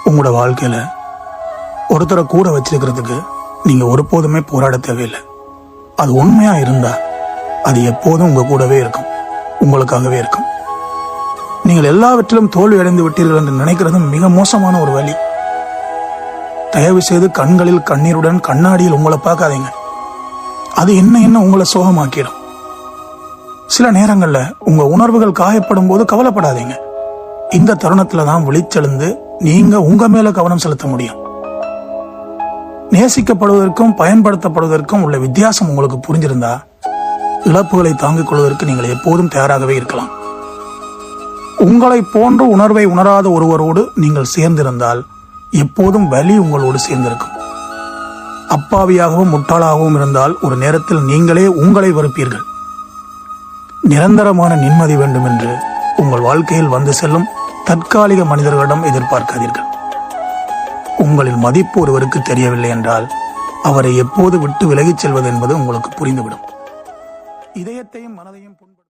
உங்களோட வாழ்க்கையில ஒருத்தரை கூட வச்சிருக்கிறதுக்கு நீங்க ஒருபோதுமே போராட தேவையில்லை. அது உண்மையா இருந்தா அது எப்போதும் உங்க கூடவே இருக்கும், உங்களுக்காகவே இருக்கும். நீங்கள் எல்லாவற்றிலும் தோல்வி அடைந்து விட்டீர்கள் என்று நினைக்கிறது மிக மோசமான ஒரு வழி. தயவு செய்து கண்களில் கண்ணீருடன் கண்ணாடியில் உங்களை பார்க்காதீங்க. அது என்ன உங்களை சோகமாக்கிடும். சில நேரங்கள்ல உங்க உணர்வுகள் காயப்படும் போது கவலைப்படாதீங்க. இந்த தருணத்துல தான் விழிச்செழுந்து நீங்க உங்க மேல கவனம் செலுத்த முடியும். நேசிக்கப்படுவதற்கும் பயன்படுத்தப்படுவதற்கும் உள்ள வித்தியாசம் உங்களுக்கு புரிஞ்சிருந்தா இழப்புகளை தாங்கிக் கொள்வதற்கு நீங்கள் எப்போதும் தயாராகவே இருக்கலாம். உங்களை போன்ற உணர்வை உணராத ஒருவரோடு நீங்கள் சேர்ந்திருந்தால் எப்போதும் வலி உங்களோடு சேர்ந்திருக்கும். அப்பாவியாகவும் முட்டாளாகவும் இருந்தால் ஒரு நேரத்தில் நீங்களே உங்களை வெறுப்பீர்கள். நிரந்தரமான நிம்மதி வேண்டும் என்று உங்கள் வாழ்க்கையில் வந்து செல்லும் தற்காலிக மனிதர்களிடம் எதிர்பார்க்காதீர்கள். உங்களின் மதிப்பு ஒருவருக்கு தெரியவில்லை என்றால் அவரை எப்போது விட்டு விலகிச் செல்வது என்பது உங்களுக்கு புரிந்துவிடும். இதயத்தையும் மனதையும்